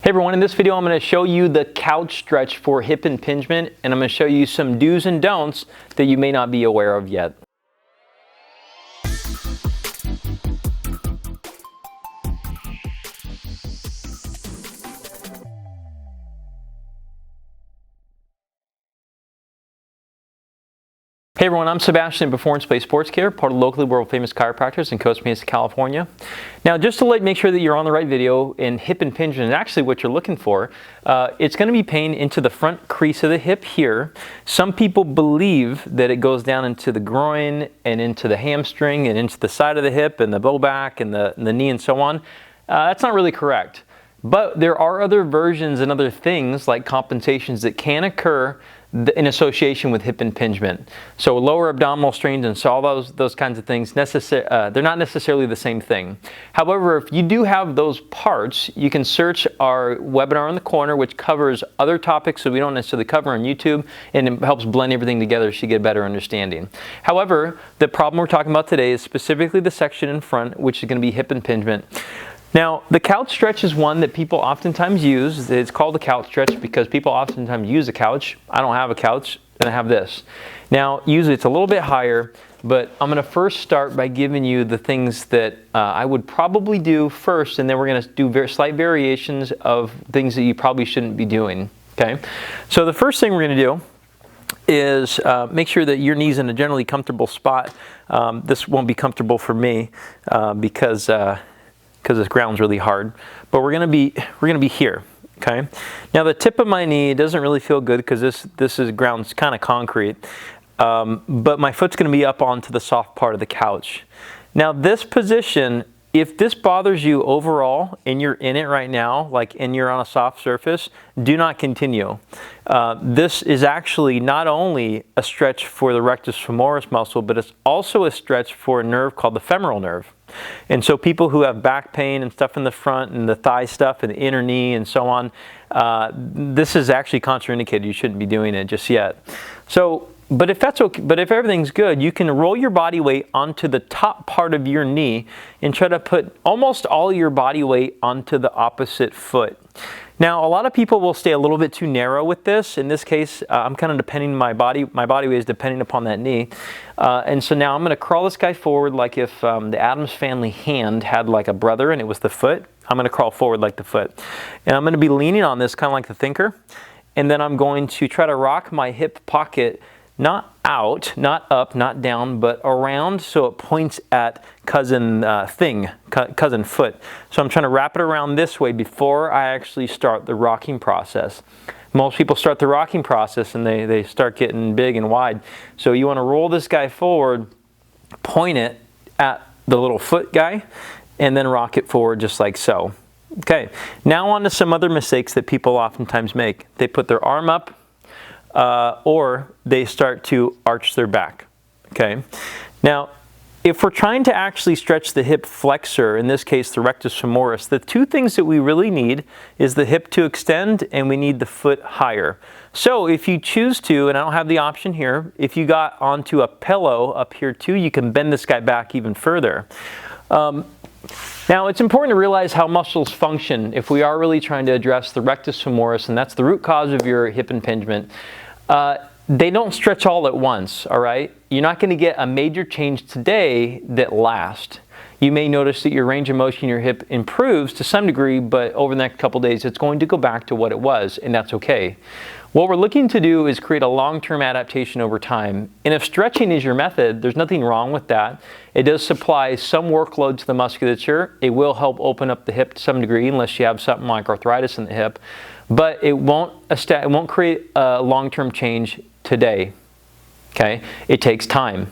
Hey everyone, in this video I'm going to show you the couch stretch for hip impingement, and I'm going to show you some do's and don'ts that you may not be aware of yet. Hey everyone, I'm Sebastian at Performance Play Sports Care, part of locally world famous chiropractors in Costa Mesa, California. Now, just to make sure that you're on the right video, in hip impingement is actually what you're looking for. It's going to be pain into the front crease of the hip here. Some people believe that it goes down into the groin and into the hamstring and into the side of the hip and the low back and the knee and so on. That's not really correct. But there are other versions and other things like compensations that can occur in association with hip impingement. So lower abdominal strains and so all those kinds of things, they're not necessarily the same thing. However, if you do have those parts, you can search our webinar in the corner, which covers other topics that we don't necessarily cover on YouTube, and it helps blend everything together so you get a better understanding. However, the problem we're talking about today is specifically the section in front, which is going to be hip impingement. Now, the couch stretch is one that people oftentimes use. It's called the couch stretch because people oftentimes use a couch. I don't have a couch, and I have this. Now, usually it's a little bit higher, but I'm going to first start by giving you the things that I would probably do first, and then we're going to do slight variations of things that you probably shouldn't be doing. Okay? So the first thing we're going to do is make sure that your knee's in a generally comfortable spot. This won't be comfortable for me because this ground's really hard, but we're gonna be here. Okay. Now the tip of my knee doesn't really feel good because this ground's kind of concrete, but my foot's gonna be up onto the soft part of the couch. Now this position, if this bothers you overall and you're in it right now, and you're on a soft surface, do not continue. This is actually not only a stretch for the rectus femoris muscle, but it's also a stretch for a nerve called the femoral nerve. And so people who have back pain and stuff in the front and the thigh stuff and the inner knee and so on, this is actually contraindicated. You shouldn't be doing it just yet. But if that's okay, but if everything's good, you can roll your body weight onto the top part of your knee and try to put almost all your body weight onto the opposite foot. Now, a lot of people will stay a little bit too narrow with this. In this case, I'm kind of depending my body weight is depending upon that knee. And so now I'm going to crawl this guy forward like if the Addams Family hand had like a brother and it was the foot. I'm going to crawl forward like the foot. And I'm going to be leaning on this kind of like the thinker. And then I'm going to try to rock my hip pocket not out, not up, not down, but around so it points at cousin foot. So I'm trying to wrap it around this way before I actually start the rocking process. Most people start the rocking process and they start getting big and wide. So you want to roll this guy forward, point it at the little foot guy, and then rock it forward just like so. Okay, now on to some other mistakes that people oftentimes make. They put their arm up, or they start to arch their back. Okay. Now, if we're trying to actually stretch the hip flexor, in this case the rectus femoris, the two things that we really need is the hip to extend and we need the foot higher. So if you choose to, and I don't have the option here, if you got onto a pillow up here too, you can bend this guy back even further. Now, it's important to realize how muscles function if we are really trying to address the rectus femoris, and that's the root cause of your hip impingement. They don't stretch all at once, all right? You're not going to get a major change today that lasts. You may notice that your range of motion in your hip improves to some degree, but over the next couple days, it's going to go back to what it was, and that's okay. What we're looking to do is create a long-term adaptation over time. And if stretching is your method, there's nothing wrong with that. It does supply some workload to the musculature. It will help open up the hip to some degree, unless you have something like arthritis in the hip. But it won't create a long-term change today. Okay? It takes time.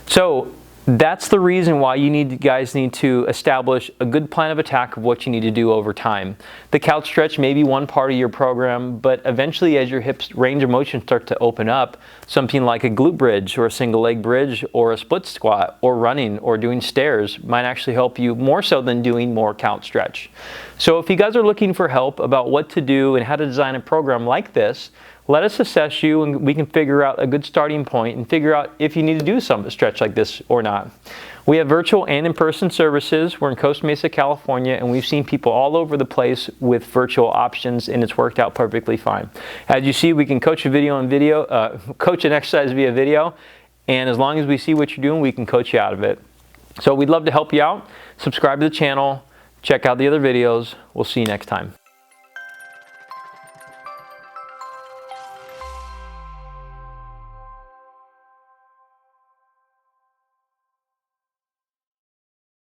So that's the reason why you guys need to establish a good plan of attack of what you need to do over time. The couch stretch may be one part of your program, but eventually as your hips range of motion start to open up, something like a glute bridge or a single leg bridge or a split squat or running or doing stairs might actually help you more so than doing more couch stretch. So if you guys are looking for help about what to do and how to design a program like this, let us assess you and we can figure out a good starting point and figure out if you need to do some stretch like this or not. We have virtual and in-person services. We're in Costa Mesa, California, and we've seen people all over the place with virtual options, and it's worked out perfectly fine. As you see, we can coach coach an exercise via video, and as long as we see what you're doing, we can coach you out of it. So we'd love to help you out. Subscribe to the channel, check out the other videos. We'll see you next time.